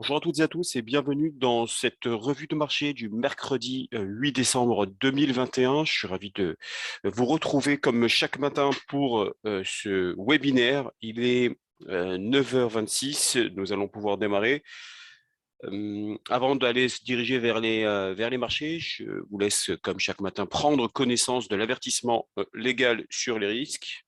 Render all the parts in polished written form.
Bonjour à toutes et à tous et bienvenue dans cette revue de marché du mercredi 8 décembre 2021. Je suis ravi de vous retrouver comme chaque matin pour ce webinaire. Il est 9h26, nous allons pouvoir démarrer. Avant d'aller se diriger vers les marchés, je vous laisse comme chaque matin prendre connaissance de l'avertissement légal sur les risques.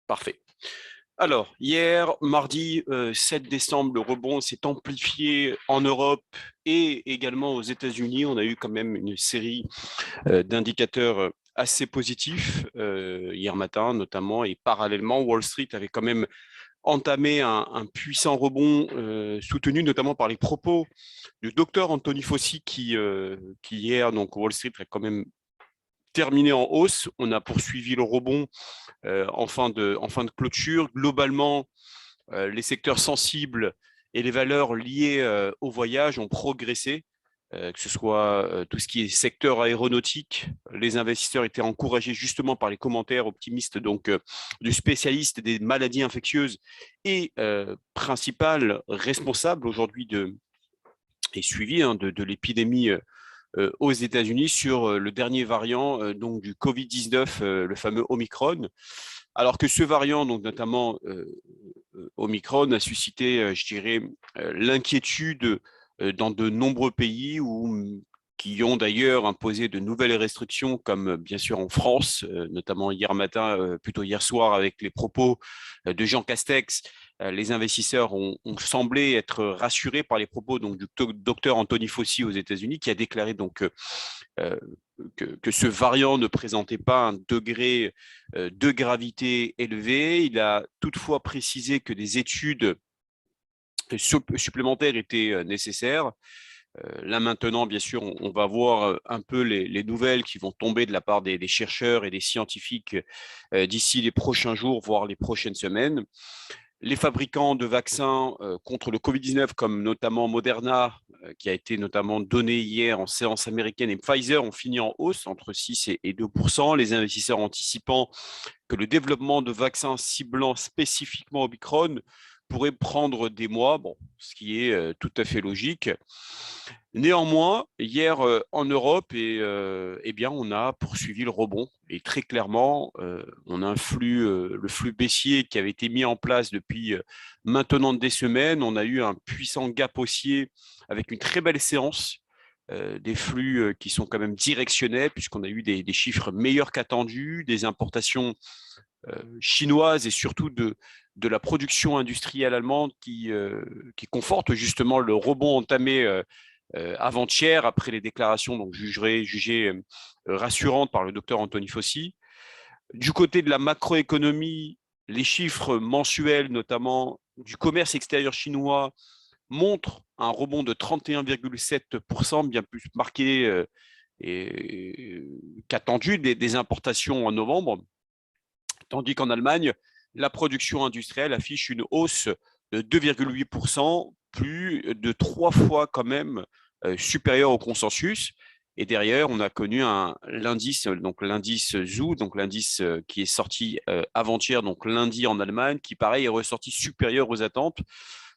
Parfait. Alors, hier, mardi 7 décembre, le rebond s'est amplifié en Europe et également aux États-Unis. On a eu quand même une série d'indicateurs assez positifs hier matin, notamment, et parallèlement, Wall Street avait quand même entamé un puissant rebond soutenu notamment par les propos du docteur Anthony Fauci qui hier, donc Wall Street a quand même terminé en hausse. On a poursuivi le rebond en fin de clôture. Globalement, les secteurs sensibles et les valeurs liées au voyage ont progressé, que ce soit tout ce qui est secteur aéronautique. Les investisseurs étaient encouragés justement par les commentaires optimistes du spécialiste des maladies infectieuses et principal responsable aujourd'hui et suivi de l'épidémie aux États-Unis sur le dernier variant donc du Covid-19, le fameux Omicron. Alors que ce variant, donc notamment Omicron, a suscité, je dirais, l'inquiétude dans de nombreux pays qui ont d'ailleurs imposé de nouvelles restrictions, comme bien sûr en France, notamment hier matin, plutôt hier soir, avec les propos de Jean Castex. Les investisseurs ont semblé être rassurés par les propos donc, du docteur Anthony Fauci aux États-Unis, qui a déclaré donc euh, que ce variant ne présentait pas un degré de gravité élevé. Il a toutefois précisé que des études supplémentaires étaient nécessaires. Là maintenant, bien sûr, on va voir un peu les nouvelles qui vont tomber de la part des chercheurs et des scientifiques d'ici les prochains jours, voire les prochaines semaines. Les fabricants de vaccins contre le Covid-19, comme notamment Moderna, qui a été notamment donné hier en séance américaine, et Pfizer ont fini en hausse entre 6 et 2%. Les investisseurs anticipant que le développement de vaccins ciblant spécifiquement Omicron pourrait prendre des mois, bon, ce qui est tout à fait logique. Néanmoins, hier en Europe, eh bien, on a poursuivi le rebond et très clairement, on a le flux baissier qui avait été mis en place depuis maintenant des semaines. On a eu un puissant gap haussier avec une très belle séance. Des flux qui sont quand même directionnels puisqu'on a eu des chiffres meilleurs qu'attendus, des importations chinoises et surtout de la production industrielle allemande qui conforte justement le rebond entamé avant-hier après les déclarations donc jugées rassurantes par le docteur Anthony Fauci. Du côté de la macroéconomie, les chiffres mensuels, notamment du commerce extérieur chinois, montrent un rebond de 31,7%, bien plus marqué qu'attendu des importations en novembre, tandis qu'en Allemagne, la production industrielle affiche une hausse de 2,8%, plus de 3 fois quand même supérieur au consensus. Et derrière, on a connu l'indice ZOO, donc l'indice qui est sorti avant-hier, donc lundi en Allemagne, qui pareil est ressorti supérieur aux attentes.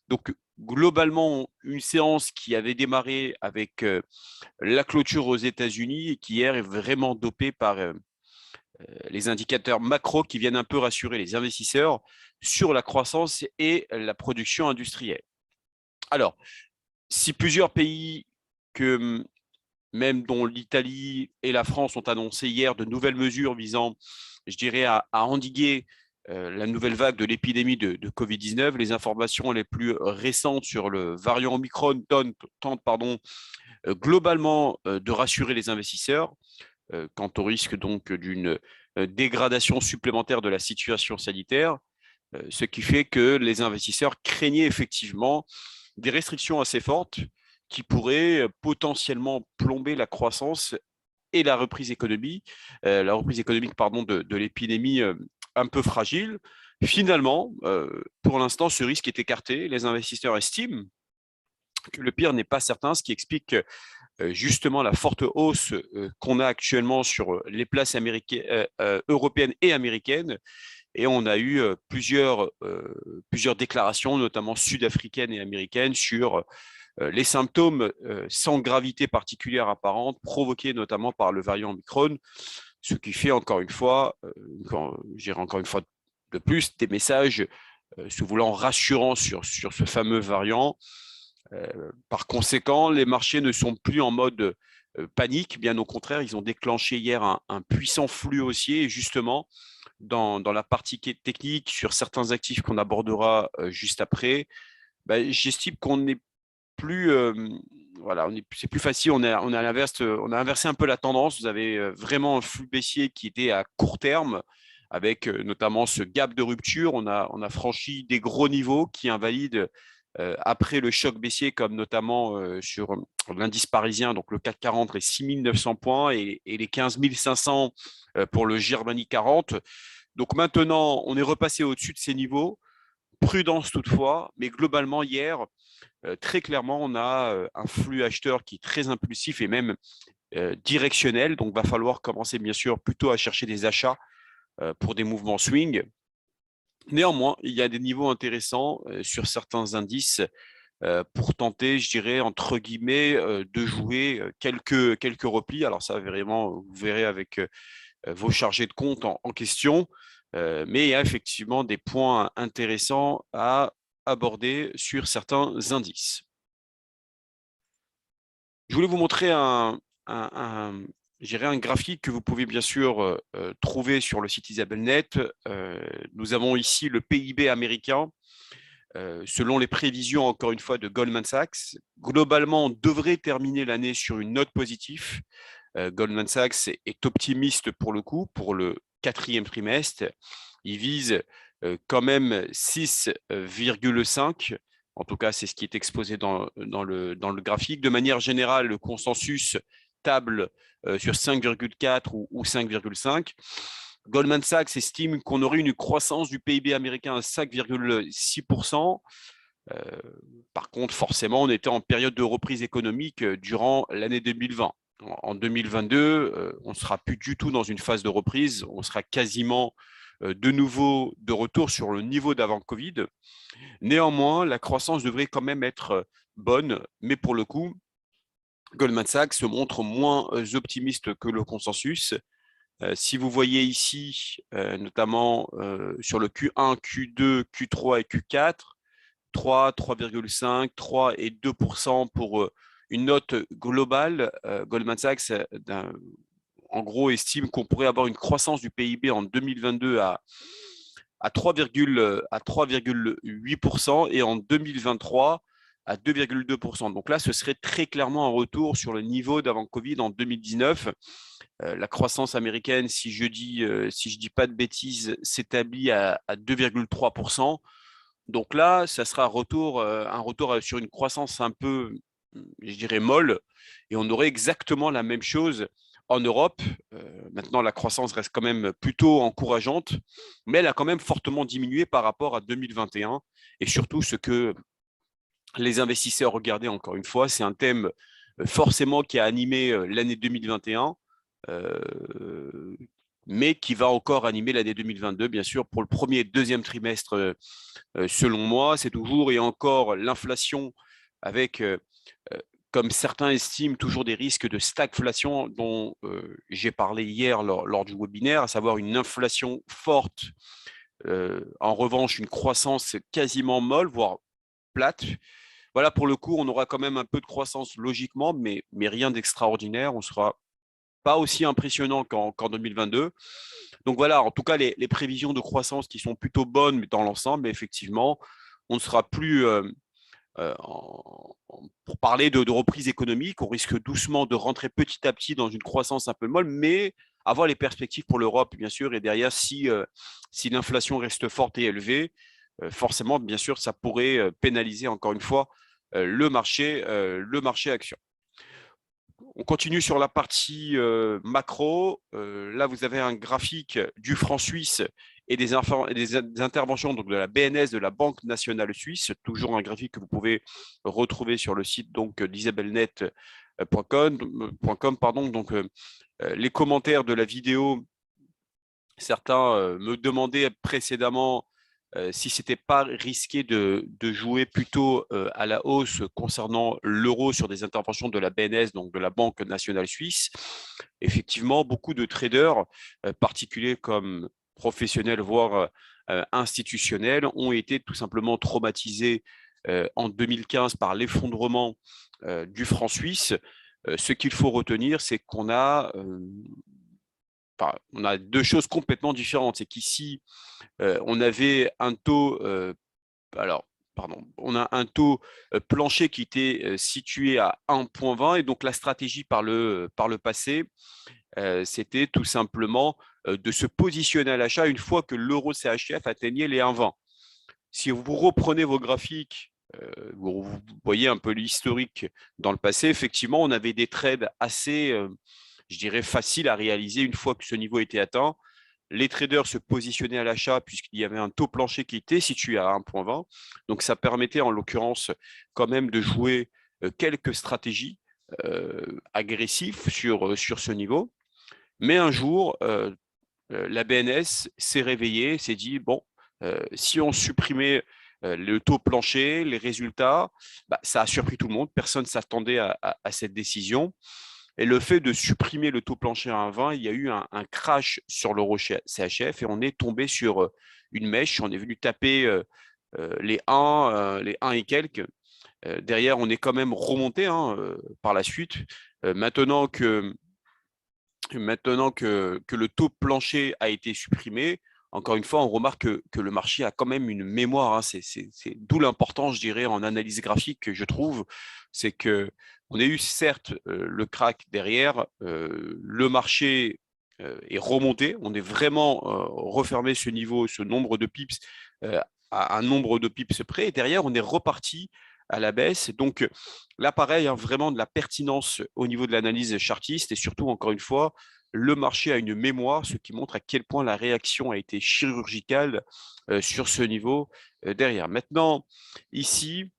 Donc globalement, une séance qui avait démarré avec la clôture aux États-Unis et qui hier est vraiment dopée par les indicateurs macro qui viennent un peu rassurer les investisseurs sur la croissance et la production industrielle. Alors, si plusieurs pays que même dont l'Italie et la France ont annoncé hier de nouvelles mesures visant, je dirais, à endiguer la nouvelle vague de l'épidémie de Covid-19, les informations les plus récentes sur le variant Omicron tentent globalement de rassurer les investisseurs quant au risque donc d'une dégradation supplémentaire de la situation sanitaire, ce qui fait que les investisseurs craignaient effectivement des restrictions assez fortes qui pourraient potentiellement plomber la croissance et la reprise économique de l'épidémie un peu fragile. Finalement, pour l'instant, ce risque est écarté. Les investisseurs estiment que le pire n'est pas certain, ce qui explique justement la forte hausse qu'on a actuellement sur les places européennes et américaines. Et on a eu plusieurs déclarations, notamment sud-africaines et américaines, sur les symptômes sans gravité particulière apparente, provoqués notamment par le variant Omicron, ce qui fait encore une fois de plus, des messages se voulant rassurants sur ce fameux variant. Par conséquent, les marchés ne sont plus en mode panique, bien au contraire, ils ont déclenché hier un puissant flux haussier, et justement, dans la partie technique, sur certains actifs qu'on abordera juste après, j'estime qu'on n'est plus, voilà, c'est plus facile, on a l'inverse, on a inversé un peu la tendance. Vous avez vraiment un flux baissier qui était à court terme, avec notamment ce gap de rupture. On a franchi des gros niveaux qui invalident après le choc baissier, comme notamment sur l'indice parisien, donc le CAC 40, les 6 900 points et les 15 500 pour le Germany 40. Donc maintenant, on est repassé au-dessus de ces niveaux. Prudence toutefois, mais globalement, hier, très clairement, on a un flux acheteur qui est très impulsif et même directionnel. Donc, il va falloir commencer, bien sûr, plutôt à chercher des achats pour des mouvements swing. Néanmoins, il y a des niveaux intéressants sur certains indices pour tenter, je dirais, entre guillemets, de jouer quelques replis. Alors, ça, vraiment, vous verrez avec vos chargés de compte en question. Mais il y a effectivement des points intéressants à aborder sur certains indices. Je voulais vous montrer un graphique que vous pouvez bien sûr trouver sur le site Isabelnet. Nous avons ici le PIB américain. Selon les prévisions, encore une fois, de Goldman Sachs, globalement, on devrait terminer l'année sur une note positive. Goldman Sachs est optimiste pour le coup, pour le quatrième trimestre. Il vise quand même 6,5. En tout cas, c'est ce qui est exposé dans le graphique. De manière générale, le consensus table sur 5,4 ou 5,5. Goldman Sachs estime qu'on aurait une croissance du PIB américain à 5,6%. Par contre, forcément, on était en période de reprise économique durant l'année 2020. En 2022, on ne sera plus du tout dans une phase de reprise, on sera quasiment de nouveau de retour sur le niveau d'avant Covid. Néanmoins, la croissance devrait quand même être bonne, mais pour le coup, Goldman Sachs se montre moins optimiste que le consensus. Si vous voyez ici, notamment sur le Q1, Q2, Q3 et Q4, 3, 3,5, 3 et 2% pour une note globale, Goldman Sachs, en gros, estime qu'on pourrait avoir une croissance du PIB en 2022 à 3,8% et en 2023 à 2,2%. Donc là, ce serait très clairement un retour sur le niveau d'avant Covid en 2019. La croissance américaine, si je dis pas de bêtises, s'établit à 2,3%. Donc là, ça sera un retour sur une croissance un peu, je dirais, molle, et on aurait exactement la même chose en Europe. Maintenant, la croissance reste quand même plutôt encourageante, mais elle a quand même fortement diminué par rapport à 2021. Et surtout, ce que les investisseurs regardaient, encore une fois, c'est un thème forcément qui a animé l'année 2021, mais qui va encore animer l'année 2022, bien sûr, pour le premier et deuxième trimestre, selon moi. C'est toujours et encore l'inflation avec, comme certains estiment, toujours des risques de stagflation dont j'ai parlé hier lors du webinaire, à savoir une inflation forte, en revanche, une croissance quasiment molle, voire plate. Voilà, pour le coup, on aura quand même un peu de croissance logiquement, mais rien d'extraordinaire. On sera pas aussi impressionnant qu'en 2022. Donc voilà, en tout cas, les prévisions de croissance qui sont plutôt bonnes dans l'ensemble, mais effectivement, on ne sera plus, pour parler de reprise économique, on risque doucement de rentrer petit à petit dans une croissance un peu molle, mais avoir les perspectives pour l'Europe, bien sûr, et derrière, si l'inflation reste forte et élevée, forcément, bien sûr, ça pourrait pénaliser encore une fois le marché action. On continue sur la partie macro. Là, vous avez un graphique du franc suisse et des interventions donc, de la BNS, de la Banque nationale suisse. Toujours un graphique que vous pouvez retrouver sur le site d'Isabelnet .com, pardon. Donc, les commentaires de la vidéo, certains me demandaient précédemment si ce n'était pas risqué de jouer plutôt à la hausse concernant l'euro sur des interventions de la BNS, donc de la Banque nationale suisse. Effectivement, beaucoup de traders, particuliers comme professionnels, voire institutionnels, ont été tout simplement traumatisés en 2015 par l'effondrement du franc suisse. Ce qu'il faut retenir, c'est qu'on a deux choses complètement différentes. C'est qu'ici, on avait un taux, on a un taux plancher qui était situé à 1,20 et donc la stratégie par le passé, c'était tout simplement de se positionner à l'achat une fois que l'euro CHF atteignait les 1,20. Si vous reprenez vos graphiques, vous voyez un peu l'historique dans le passé, effectivement, on avait des trades assez, je dirais, faciles à réaliser une fois que ce niveau était atteint. Les traders se positionnaient à l'achat puisqu'il y avait un taux plancher qui était situé à 1,20. Donc, ça permettait en l'occurrence quand même de jouer quelques stratégies agressives sur ce niveau. Mais un jour, la BNS s'est réveillée, s'est dit, bon, si on supprimait le taux plancher, les résultats, ça a surpris tout le monde. Personne ne s'attendait à cette décision. Et le fait de supprimer le taux plancher à 1,20, il y a eu un crash sur l'euro CHF et on est tombé sur une mèche. On est venu taper les 1 et quelques. Derrière, on est quand même remonté par la suite. Maintenant que le taux plancher a été supprimé, encore une fois, on remarque que le marché a quand même une mémoire. C'est d'où l'importance, je dirais, en analyse graphique, que je trouve, c'est qu'on a eu certes le crack derrière, le marché est remonté, on est vraiment refermé ce niveau, ce nombre de pips à un nombre de pips près, et derrière, on est reparti à la baisse. Donc là, pareil, vraiment de la pertinence au niveau de l'analyse chartiste et surtout, encore une fois, le marché a une mémoire, ce qui montre à quel point la réaction a été chirurgicale sur ce niveau derrière. Maintenant, ici,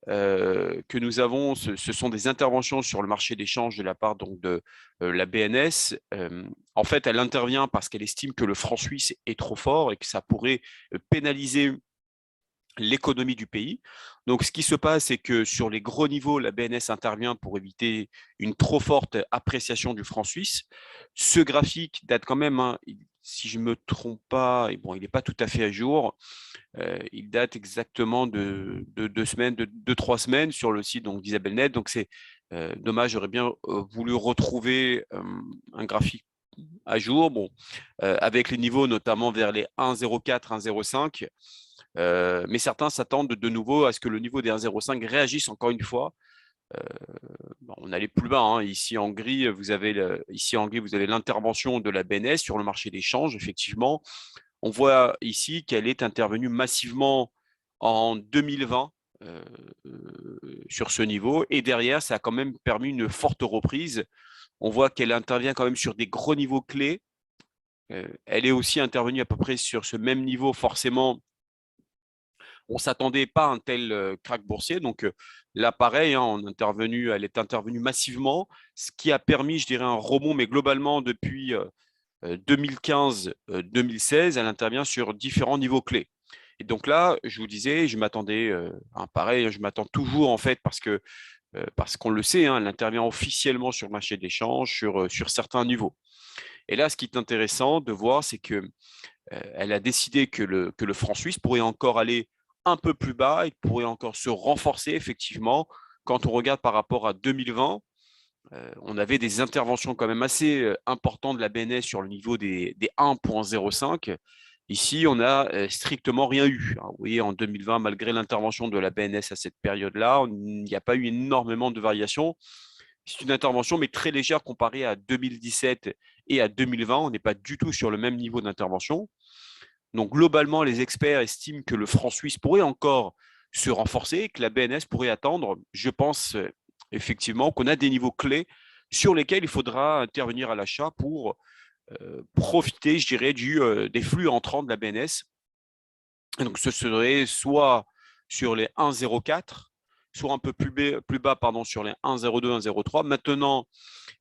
que nous avons, ce sont des interventions sur le marché d'échange de la part donc, de la BNS. En fait, elle intervient parce qu'elle estime que le franc suisse est trop fort et que ça pourrait pénaliser l'économie du pays. Donc, ce qui se passe, c'est que sur les gros niveaux, la BNS intervient pour éviter une trop forte appréciation du franc suisse. Ce graphique date quand même, si je ne me trompe pas, et bon, il n'est pas tout à fait à jour, il date exactement de 2 semaines, de 3 semaines sur le site d'Isabelle Net. Donc, c'est dommage, j'aurais bien voulu retrouver un graphique à jour, bon, avec les niveaux notamment vers les 1,04, 1,05. Mais certains s'attendent de nouveau à ce que le niveau des 1,05 réagisse encore une fois. On allait plus bas. Ici en gris, vous avez l'intervention de la BNS sur le marché des changes. Effectivement, on voit ici qu'elle est intervenue massivement en 2020 sur ce niveau. Et derrière, ça a quand même permis une forte reprise. On voit qu'elle intervient quand même sur des gros niveaux clés. Elle est aussi intervenue à peu près sur ce même niveau, forcément. On ne s'attendait pas à un tel crack boursier. Donc là, pareil, elle est intervenue massivement, ce qui a permis, je dirais, un rebond, mais globalement, depuis 2015-2016, elle intervient sur différents niveaux clés. Et donc là, je vous disais, je m'attendais, pareil, je m'attends toujours en fait parce qu'on le sait, elle intervient officiellement sur le marché d'échange, sur certains niveaux. Et là, ce qui est intéressant de voir, c'est que elle a décidé que le franc suisse pourrait encore aller un peu plus bas, il pourrait encore se renforcer effectivement. Quand on regarde par rapport à 2020, on avait des interventions quand même assez importantes de la BNS sur le niveau des 1,05. Ici, on n'a strictement rien eu. Vous voyez, en 2020, malgré l'intervention de la BNS à cette période-là, il n'y a pas eu énormément de variations. C'est une intervention, mais très légère comparée à 2017 et à 2020. On n'est pas du tout sur le même niveau d'intervention. Donc, globalement, les experts estiment que le franc suisse pourrait encore se renforcer, que la BNS pourrait attendre. Je pense effectivement qu'on a des niveaux clés sur lesquels il faudra intervenir à l'achat pour profiter, je dirais, des flux entrants de la BNS. Et donc, ce serait soit sur les 1,04, soit un peu plus bas pardon, sur les 1,02, 1,03. Maintenant,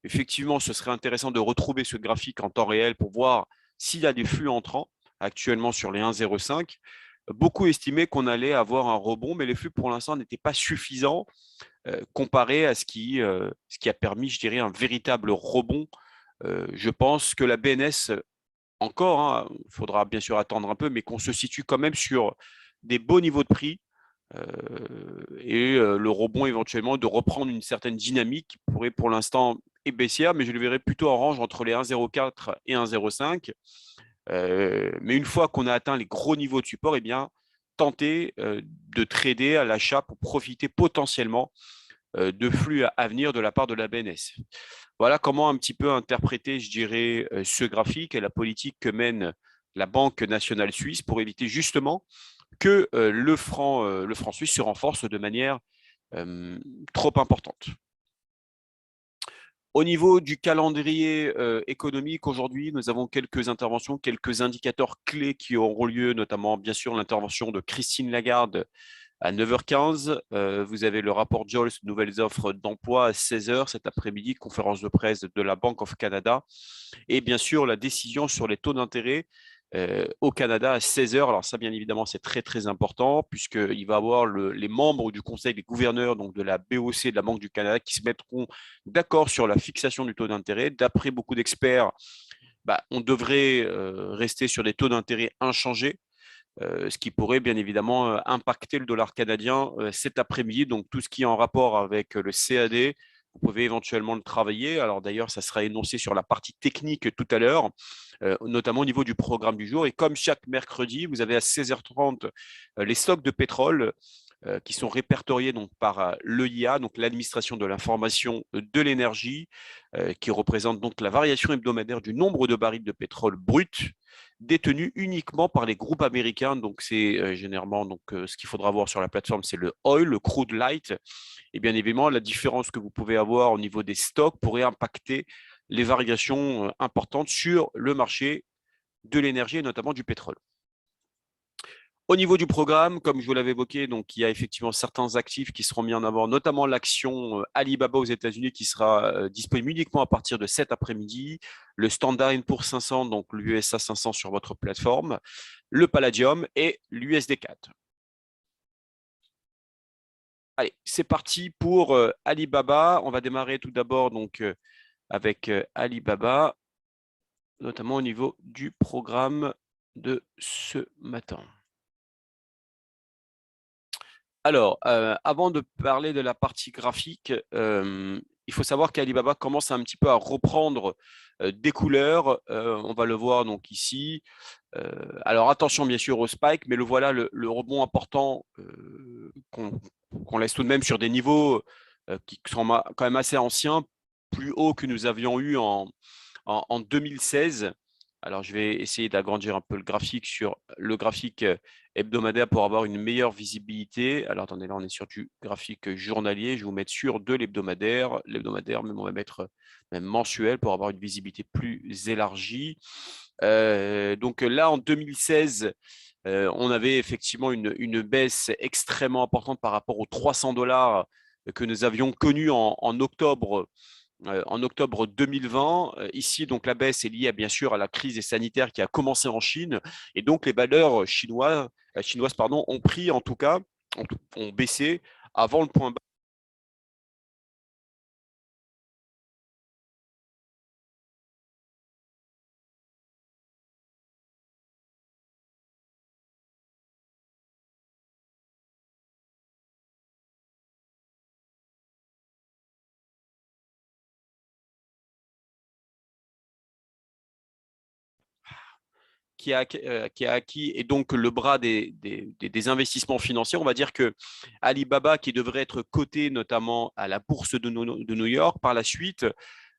effectivement, ce serait intéressant de retrouver ce graphique en temps réel pour voir s'il y a des flux entrants actuellement sur les 1,05. Beaucoup estimaient qu'on allait avoir un rebond, mais les flux pour l'instant n'étaient pas suffisants comparé à ce qui a permis, je dirais, un véritable rebond. Je pense que la BNS, encore, il faudra bien sûr attendre un peu, mais qu'on se situe quand même sur des beaux niveaux de prix et le rebond éventuellement de reprendre une certaine dynamique qui pourrait pour l'instant être baissière, mais je le verrais plutôt en range entre les 1,04 et 1,05. Mais une fois qu'on a atteint les gros niveaux de support, eh bien, tenter de trader à l'achat pour profiter potentiellement de flux à venir de la part de la BNS. Voilà comment un petit peu interpréter, je dirais, ce graphique et la politique que mène la Banque nationale suisse pour éviter justement que le franc suisse se renforce de manière trop importante. Au niveau du calendrier économique, aujourd'hui, nous avons quelques interventions, quelques indicateurs clés qui auront lieu, notamment, bien sûr, l'intervention de Christine Lagarde à 9h15. Vous avez le rapport Jols, nouvelles offres d'emploi à 16h cet après-midi, conférence de presse de la Bank of Canada. Et bien sûr, la décision sur les taux d'intérêt au Canada à 16h. Alors ça, bien évidemment, c'est très, très important puisqu'il va y avoir les membres du conseil des gouverneurs, donc de la BOC, de la Banque du Canada, qui se mettront d'accord sur la fixation du taux d'intérêt. D'après beaucoup d'experts, on devrait rester sur des taux d'intérêt inchangés. Ce qui pourrait bien évidemment impacter le dollar canadien cet après-midi. Donc tout ce qui est en rapport avec le CAD, vous pouvez éventuellement le travailler. Alors d'ailleurs, ça sera énoncé sur la partie technique tout à l'heure, notamment au niveau du programme du jour. Et comme chaque mercredi, vous avez à 16h30 les stocks de pétrole qui sont répertoriés donc, par l'EIA, donc l'administration de l'information de l'énergie, qui représente donc la variation hebdomadaire du nombre de barils de pétrole brut détenus uniquement par les groupes américains. Donc c'est généralement ce qu'il faudra voir sur la plateforme, c'est le oil, le crude light. Et bien évidemment, la différence que vous pouvez avoir au niveau des stocks pourrait impacter les variations importantes sur le marché de l'énergie et notamment du pétrole. Au niveau du programme, comme je vous l'avais évoqué, donc il y a effectivement certains actifs qui seront mis en avant, notamment l'action Alibaba aux États-Unis qui sera disponible uniquement à partir de cet après-midi, le Standard & Poor's 500, donc l'USA 500 sur votre plateforme, le Palladium et l'USD 4. Allez, c'est parti pour Alibaba. On va démarrer tout d'abord donc avec Alibaba, notamment au niveau du programme de ce matin. Alors, avant de parler de la partie graphique, il faut savoir qu'Alibaba commence un petit peu à reprendre des couleurs. On va le voir donc ici. Alors attention bien sûr au spike, mais le voilà le rebond important qu'on laisse tout de même sur des niveaux qui sont quand même assez anciens, plus hauts que nous avions eu en 2016. Alors, je vais essayer d'agrandir un peu le graphique sur le graphique hebdomadaire pour avoir une meilleure visibilité. Alors, attendez, là, on est sur du graphique journalier. Je vais vous mettre sur de l'hebdomadaire. L'hebdomadaire, même on va mettre même mensuel pour avoir une visibilité plus élargie. Donc là, en 2016, on avait effectivement une baisse extrêmement importante par rapport aux 300 $ que nous avions connus en octobre 2020. Ici, donc, la baisse est liée bien sûr à la crise sanitaire qui a commencé en Chine. Et donc, les valeurs chinoises ont pris, en tout cas, ont baissé avant le point bas. Qui a acquis et donc le bras des investissements financiers. On va dire que Alibaba, qui devrait être coté notamment à la bourse de New York, par la suite,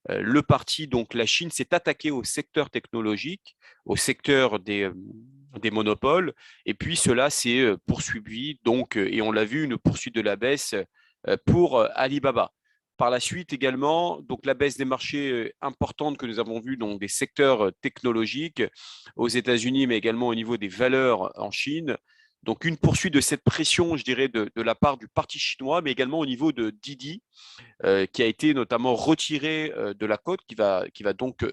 le parti, donc la Chine, s'est attaqué au secteur technologique, au secteur des monopoles, et puis cela s'est poursuivi, donc, et on l'a vu, une poursuite de la baisse pour Alibaba. Par la suite également, donc la baisse des marchés importante que nous avons vue dans des secteurs technologiques aux États-Unis, mais également au niveau des valeurs en Chine. Donc, une poursuite de cette pression, je dirais, de la part du parti chinois, mais également au niveau de Didi, qui a été notamment retiré de la cote, qui va donc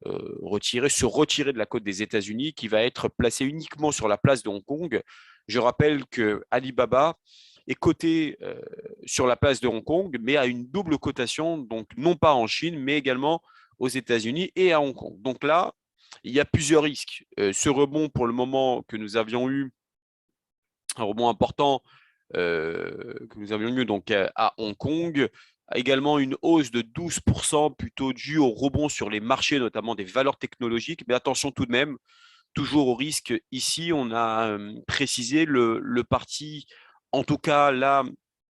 se retirer de la cote des États-Unis, qui va être placé uniquement sur la place de Hong Kong. Je rappelle que Alibaba est coté sur la place de Hong Kong, mais à une double cotation, donc non pas en Chine, mais également aux États-Unis et à Hong Kong. Donc là, il y a plusieurs risques. Ce rebond, pour le moment, que nous avions eu, un rebond important que nous avions eu donc à Hong Kong, également une hausse de 12% plutôt due au rebond sur les marchés, notamment des valeurs technologiques. Mais attention tout de même, toujours au risque. Ici, on a précisé le parti, en tout cas là,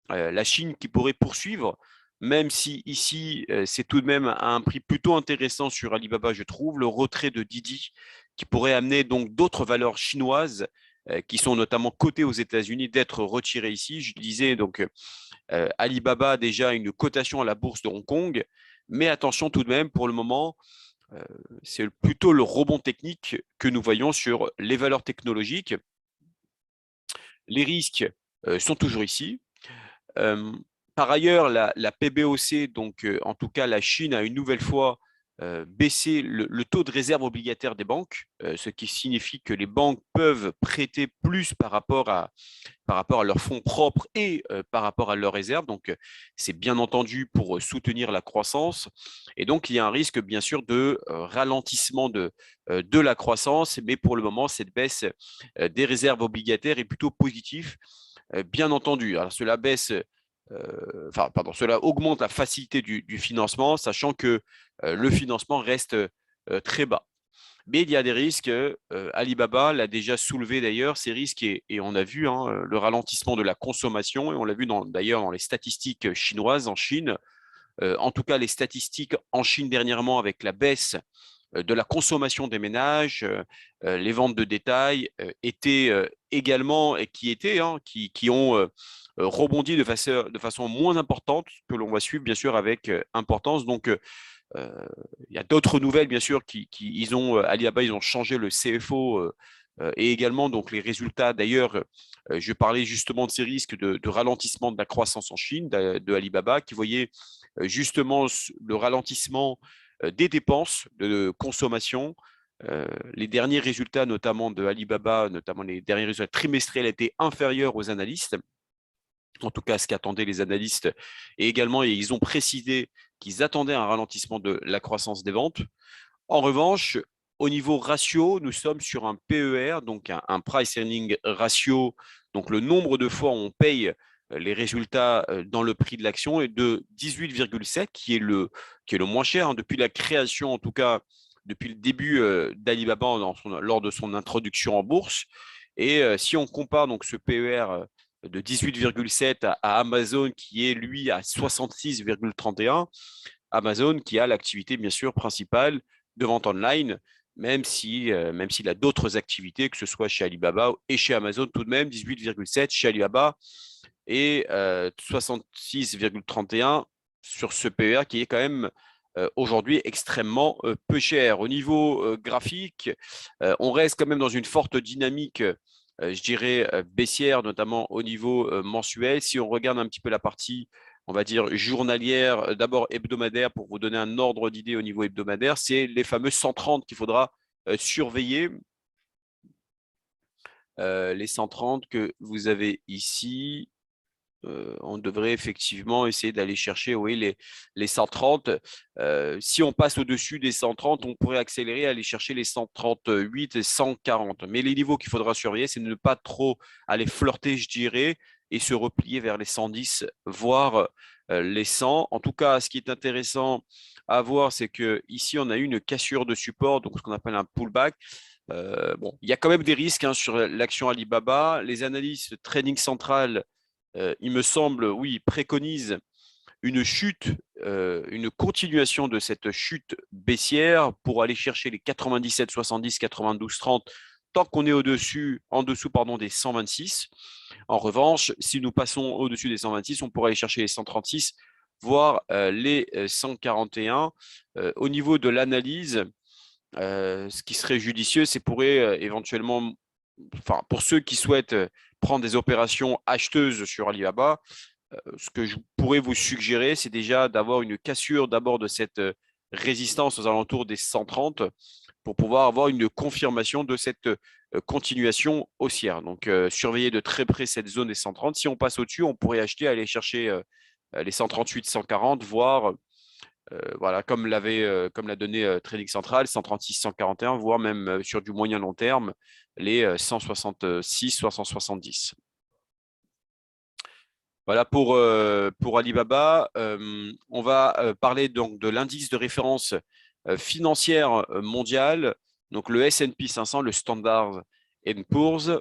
la Chine qui pourrait poursuivre, même si ici, c'est tout de même à un prix plutôt intéressant sur Alibaba, je trouve, le retrait de Didi, qui pourrait amener donc d'autres valeurs chinoises qui sont notamment cotées aux États-Unis d'être retirées ici. Je disais donc Alibaba a déjà une cotation à la bourse de Hong Kong, mais attention tout de même, pour le moment, c'est plutôt le rebond technique que nous voyons sur les valeurs technologiques. Les risques sont toujours ici. Par ailleurs, la PBOC, donc en tout cas la Chine, a une nouvelle fois baissé le taux de réserve obligataire des banques, ce qui signifie que les banques peuvent prêter plus par rapport à leurs fonds propres et par rapport à leurs réserves. Donc, c'est bien entendu pour soutenir la croissance. Et donc, il y a un risque, bien sûr, de ralentissement de la croissance. Mais pour le moment, cette baisse des réserves obligataires est plutôt positive, bien entendu. Alors, cela baisse. Cela augmente la facilité du financement, sachant que le financement reste très bas. Mais il y a des risques. Alibaba l'a déjà soulevé d'ailleurs, ces risques, et on a vu le ralentissement de la consommation, et on l'a vu d'ailleurs dans les statistiques chinoises en Chine. En tout cas, les statistiques en Chine dernièrement avec la baisse de la consommation des ménages, les ventes de détail étaient également, et qui ont rebondi de façon moins importante, que l'on va suivre bien sûr avec importance. Donc, il y a d'autres nouvelles, bien sûr, Alibaba, ils ont changé le CFO et également donc les résultats. D'ailleurs, je parlais justement de ces risques de ralentissement de la croissance en Chine de Alibaba, qui voyait justement le ralentissement des dépenses de consommation. Les derniers résultats, notamment de Alibaba, notamment les derniers résultats trimestriels, étaient inférieurs aux analystes, en tout cas ce qu'attendaient les analystes, et également ils ont précisé qu'ils attendaient un ralentissement de la croissance des ventes. En revanche, au niveau ratio, nous sommes sur un PER, donc un price earning ratio, donc le nombre de fois où on paye les résultats dans le prix de l'action est de 18,7, qui est le moins cher depuis la création, en tout cas depuis le début d'Alibaba lors de son introduction en bourse. Et si on compare donc ce PER de 18,7 à Amazon, qui est lui à 66,31, Amazon qui a l'activité bien sûr principale de vente online, même s'il a d'autres activités, que ce soit chez Alibaba et chez Amazon, tout de même 18,7 chez Alibaba et 66,31 sur ce PER qui est quand même aujourd'hui extrêmement peu cher. Au niveau graphique, on reste quand même dans une forte dynamique, je dirais, baissière, notamment au niveau mensuel. Si on regarde un petit peu la partie, on va dire, journalière, d'abord hebdomadaire, pour vous donner un ordre d'idée au niveau hebdomadaire, c'est les fameux 130 qu'il faudra surveiller. Les 130 que vous avez ici. On devrait effectivement essayer d'aller chercher les 130. Si on passe au-dessus des 130, on pourrait accélérer, aller chercher les 138 et 140. Mais les niveaux qu'il faudra surveiller, c'est de ne pas trop aller flirter, je dirais, et se replier vers les 110, voire les 100. En tout cas, ce qui est intéressant à voir, c'est qu'ici, on a eu une cassure de support, donc ce qu'on appelle un pullback. Il y a quand même des risques sur l'action Alibaba. Les analystes trading central, il me semble, oui, préconise une chute, une continuation de cette chute baissière pour aller chercher les 97, 70, 92, 30, tant qu'on est en dessous des 126. En revanche, si nous passons au-dessus des 126, on pourrait aller chercher les 136, voire les 141. Au niveau de l'analyse, ce qui serait judicieux, c'est pourrait éventuellement enfin, pour ceux qui souhaitent prendre des opérations acheteuses sur Alibaba, ce que je pourrais vous suggérer, c'est déjà d'avoir une cassure d'abord de cette résistance aux alentours des 130 pour pouvoir avoir une confirmation de cette continuation haussière. Donc, surveillez de très près cette zone des 130. Si on passe au-dessus, on pourrait acheter, aller chercher les 138, 140, voire voilà, comme l'a donné Trading Central, 136, 141, voire même sur du moyen long terme, les 166, 170. Voilà pour Alibaba. On va parler donc de l'indice de référence financière mondiale, donc le S&P 500, le Standard Poor's.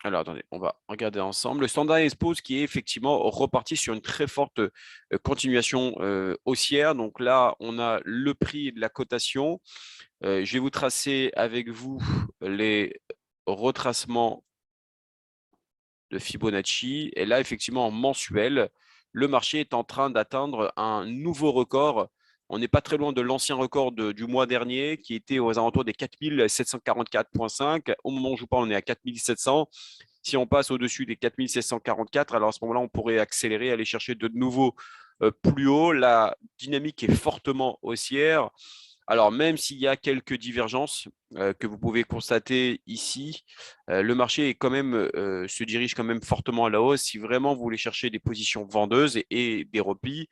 Alors, attendez, on va regarder ensemble. Le Standard & Poor's qui est effectivement reparti sur une très forte continuation haussière. Donc là, on a le prix de la cotation. Je vais vous tracer avec vous les retracements de Fibonacci. Et là, effectivement, en mensuel, le marché est en train d'atteindre un nouveau record. On n'est pas très loin de l'ancien record du mois dernier qui était aux alentours des 4744,5. Au moment où je vous parle, on est à 4700. Si on passe au-dessus des 4744, alors à ce moment-là, on pourrait accélérer, aller chercher de nouveau plus haut. La dynamique est fortement haussière. Alors, même s'il y a quelques divergences que vous pouvez constater ici, le marché est quand même, se dirige quand même fortement à la hausse. Si vraiment vous voulez chercher des positions vendeuses et des replis,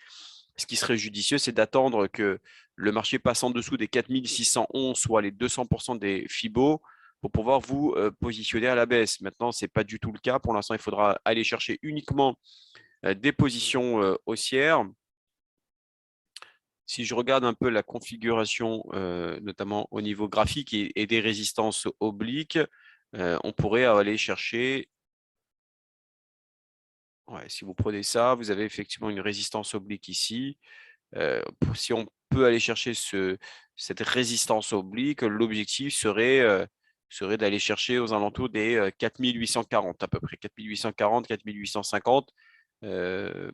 ce qui serait judicieux, c'est d'attendre que le marché passe en dessous des 4611, soit les 200% des FIBO, pour pouvoir vous positionner à la baisse. Maintenant, ce n'est pas du tout le cas. Pour l'instant, il faudra aller chercher uniquement des positions haussières. Si je regarde un peu la configuration, notamment au niveau graphique et des résistances obliques, on pourrait aller chercher, ouais, si vous prenez ça, vous avez effectivement une résistance oblique ici. Si on peut aller chercher cette résistance oblique, l'objectif serait d'aller chercher aux alentours des 4840 à peu près, 4840, 4850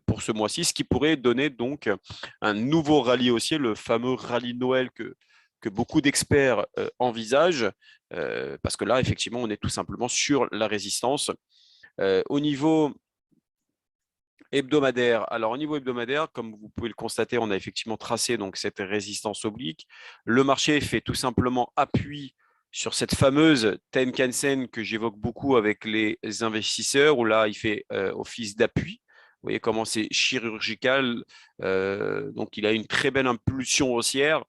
pour ce mois-ci, ce qui pourrait donner donc un nouveau rallye haussier, le fameux rallye Noël que beaucoup d'experts envisagent, parce que là, effectivement, on est tout simplement sur la résistance. Au niveau hebdomadaire. Alors, au niveau hebdomadaire, comme vous pouvez le constater, on a effectivement tracé donc cette résistance oblique. Le marché fait tout simplement appui sur cette fameuse Tenkan-sen que j'évoque beaucoup avec les investisseurs, où là, il fait office d'appui. Vous voyez comment c'est chirurgical. Donc, il a une très belle impulsion haussière.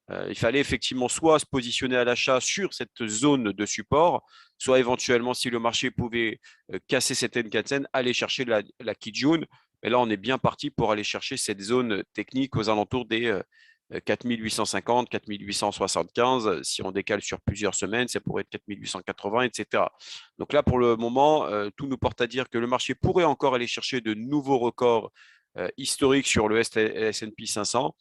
Il fallait effectivement soit se positionner à l'achat sur cette zone de support, soit éventuellement, si le marché pouvait casser cette Tenkan-sen, aller chercher la Kijun. Mais là, on est bien parti pour aller chercher cette zone technique aux alentours des 4850, 4875. Si on décale sur plusieurs semaines, ça pourrait être 4880, etc. Donc là, pour le moment, tout nous porte à dire que le marché pourrait encore aller chercher de nouveaux records historiques sur le S&P 500.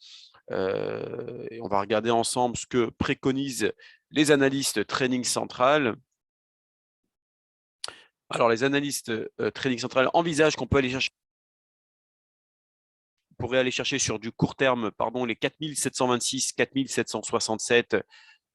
Et on va regarder ensemble ce que préconisent les analystes Trading Central. Alors, les analystes Trading Central envisagent qu'on peut aller chercher, pourrait aller chercher sur du court terme, pardon, les 4726, 4767,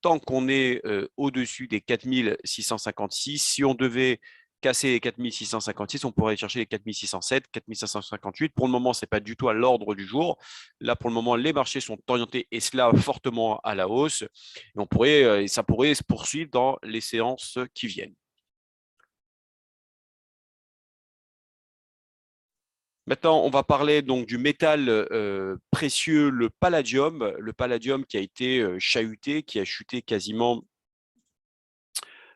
tant qu'on est au-dessus des 4656. Si on devait casser les 4656, on pourrait aller chercher les 4607, 4558. Pour le moment, ce n'est pas du tout à l'ordre du jour. Là, pour le moment, les marchés sont orientés et cela fortement à la hausse. Et ça pourrait se poursuivre dans les séances qui viennent. Maintenant, on va parler donc du métal précieux, le palladium qui a été chahuté, qui a chuté quasiment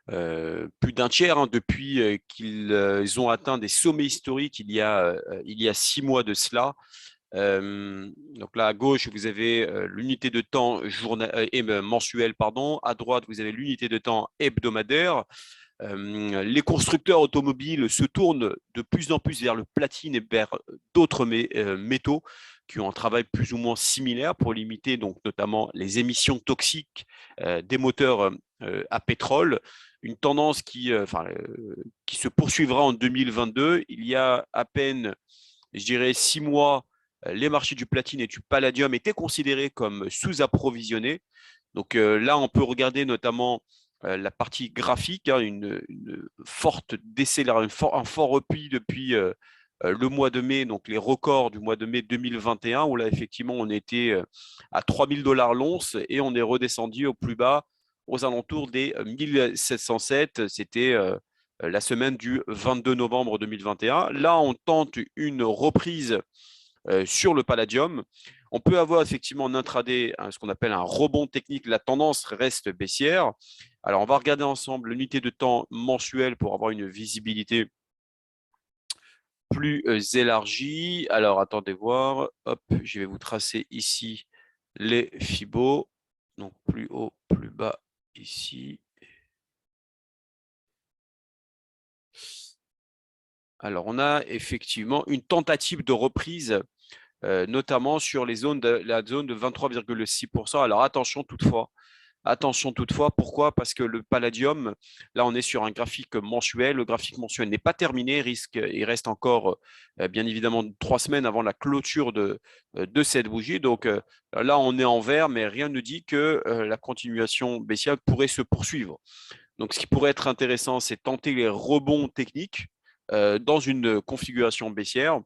plus d'un tiers depuis qu'ils ont atteint des sommets historiques il y a 6 mois de cela. Donc là, à gauche, vous avez l'unité de temps mensuelle, pardon. À droite, vous avez l'unité de temps hebdomadaire. Les constructeurs automobiles se tournent de plus en plus vers le platine et vers d'autres métaux qui ont un travail plus ou moins similaire pour limiter donc notamment les émissions toxiques des moteurs à pétrole. Une tendance qui se poursuivra en 2022. Il y a à peine, je dirais, 6 mois, les marchés du platine et du palladium étaient considérés comme sous-approvisionnés. Donc là, on peut regarder notamment la partie graphique, hein, une forte décélération, un fort repli depuis le mois de mai, donc les records du mois de mai 2021, où là, effectivement, on était à 3 000 $ l'once et on est redescendu au plus bas aux alentours des 1707. C'était la semaine du 22 novembre 2021. Là, on tente une reprise sur le palladium. On peut avoir effectivement en intraday ce qu'on appelle un rebond technique. La tendance reste baissière. Alors, on va regarder ensemble l'unité de temps mensuelle pour avoir une visibilité plus élargie. Alors, attendez voir. Hop, je vais vous tracer ici les Fibos. Donc, plus haut, plus bas ici. Alors, on a effectivement une tentative de reprise, notamment sur la zone de 23,6%. Alors, attention toutefois, pourquoi? Parce que le palladium, là, on est sur un graphique mensuel. Le graphique mensuel n'est pas terminé. Il reste encore, bien évidemment, 3 semaines avant la clôture de cette bougie. Donc là, on est en vert, mais rien ne dit que la continuation baissière pourrait se poursuivre. Donc, ce qui pourrait être intéressant, c'est tenter les rebonds techniques dans une configuration baissière.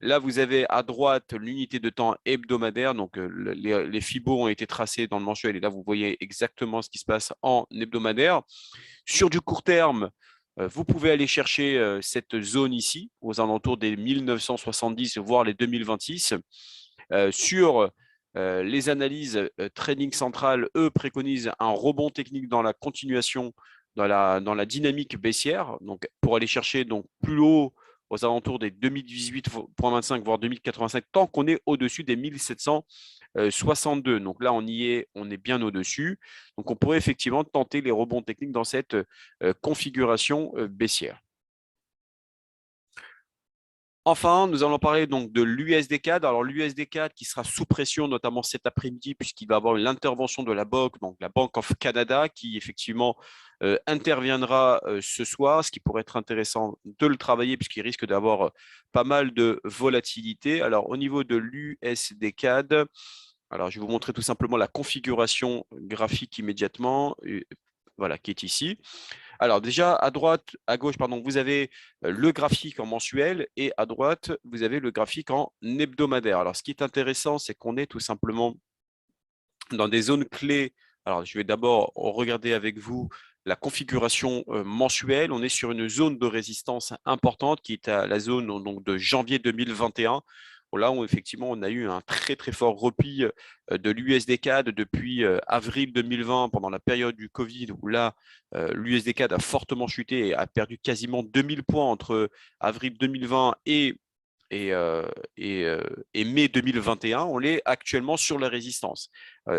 Là, vous avez à droite l'unité de temps hebdomadaire. Donc, les Fibos ont été tracés dans le mensuel. Et là, vous voyez exactement ce qui se passe en hebdomadaire. Sur du court terme, vous pouvez aller chercher cette zone ici, aux alentours des 1970, voire les 2026. Sur les analyses Trading Central, eux préconisent un rebond technique dans la continuation, dans la dynamique baissière, donc pour aller chercher donc plus haut aux alentours des 2018,25 voire 2085, tant qu'on est au-dessus des 1762. Donc là, on est bien au-dessus. Donc on pourrait effectivement tenter les rebonds techniques dans cette configuration baissière. Enfin, nous allons parler donc de l'USD-CAD. Alors, l'USD-CAD qui sera sous pression, notamment cet après-midi, puisqu'il va avoir l'intervention de la BOC, donc la Bank of Canada, qui effectivement interviendra ce soir, ce qui pourrait être intéressant de le travailler, puisqu'il risque d'avoir pas mal de volatilité. Alors, au niveau de l'USD-CAD, alors je vais vous montrer tout simplement la configuration graphique immédiatement, voilà, qui est ici. Alors déjà, à gauche, pardon, vous avez le graphique en mensuel et à droite, vous avez le graphique en hebdomadaire. Alors, ce qui est intéressant, c'est qu'on est tout simplement dans des zones clés. Alors, je vais d'abord regarder avec vous la configuration mensuelle. On est sur une zone de résistance importante qui est à la zone donc, de janvier 2021. Là où effectivement on a eu un très très fort repli de l'USD-CAD depuis avril 2020 pendant la période du Covid où là l'USD-CAD a fortement chuté et a perdu quasiment 2000 points entre avril 2020 et mai 2021, on est actuellement sur la résistance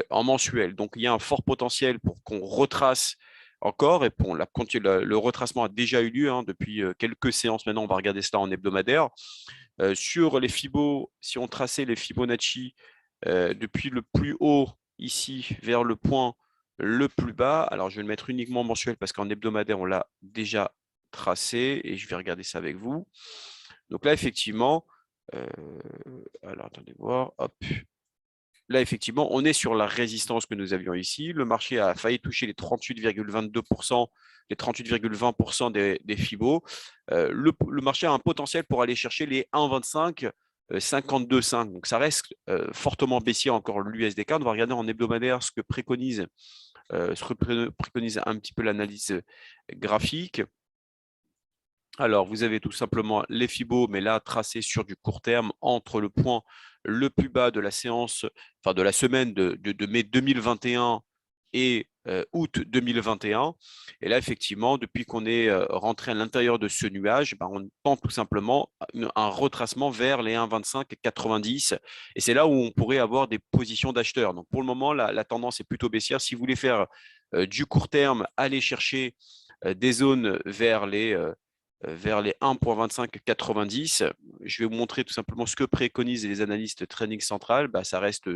en mensuel. Donc, il y a un fort potentiel pour qu'on retrace encore. Et bon, le retracement a déjà eu lieu depuis quelques séances maintenant. On va regarder cela en hebdomadaire. Sur les Fibos, si on traçait les Fibonacci depuis le plus haut ici vers le point le plus bas, alors je vais le mettre uniquement mensuel parce qu'en hebdomadaire, on l'a déjà tracé et je vais regarder ça avec vous. Donc là, effectivement, alors attendez voir, hop. Là, effectivement, on est sur la résistance que nous avions ici. Le marché a failli toucher les 38,22%, les 38,20% des Fibos. Le marché a un potentiel pour aller chercher les 1,25, 52,5. Donc, ça reste fortement baissier encore l'USD-CAD. On va regarder en hebdomadaire ce que préconise un petit peu l'analyse graphique. Alors, vous avez tout simplement les Fibos, mais là, tracés sur du court terme entre le point le plus bas de la séance, enfin de la semaine de mai 2021 et août 2021. Et là, effectivement, depuis qu'on est rentré à l'intérieur de ce nuage, on tente tout simplement un retracement vers les 1,25,90. Et c'est là où on pourrait avoir des positions d'acheteurs. Donc, pour le moment, la tendance est plutôt baissière. Si vous voulez faire du court terme, allez chercher des zones vers les 1,2590. Je vais vous montrer tout simplement ce que préconisent les analystes Trading Central. Ça reste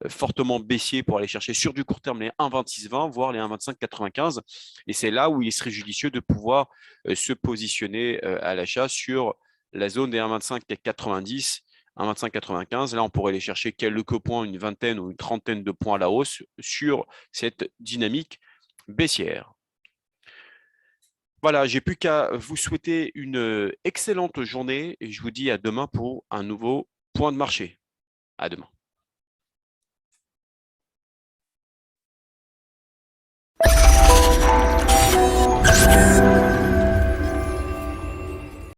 fortement baissier pour aller chercher sur du court terme les 1,2620, voire les 1,2595. Et c'est là où il serait judicieux de pouvoir se positionner à l'achat sur la zone des 1,2590 1,2595. Là, on pourrait aller chercher quelques points, une vingtaine ou une trentaine de points à la hausse sur cette dynamique baissière. Voilà, j'ai plus qu'à vous souhaiter une excellente journée et je vous dis à demain pour un nouveau point de marché. À demain.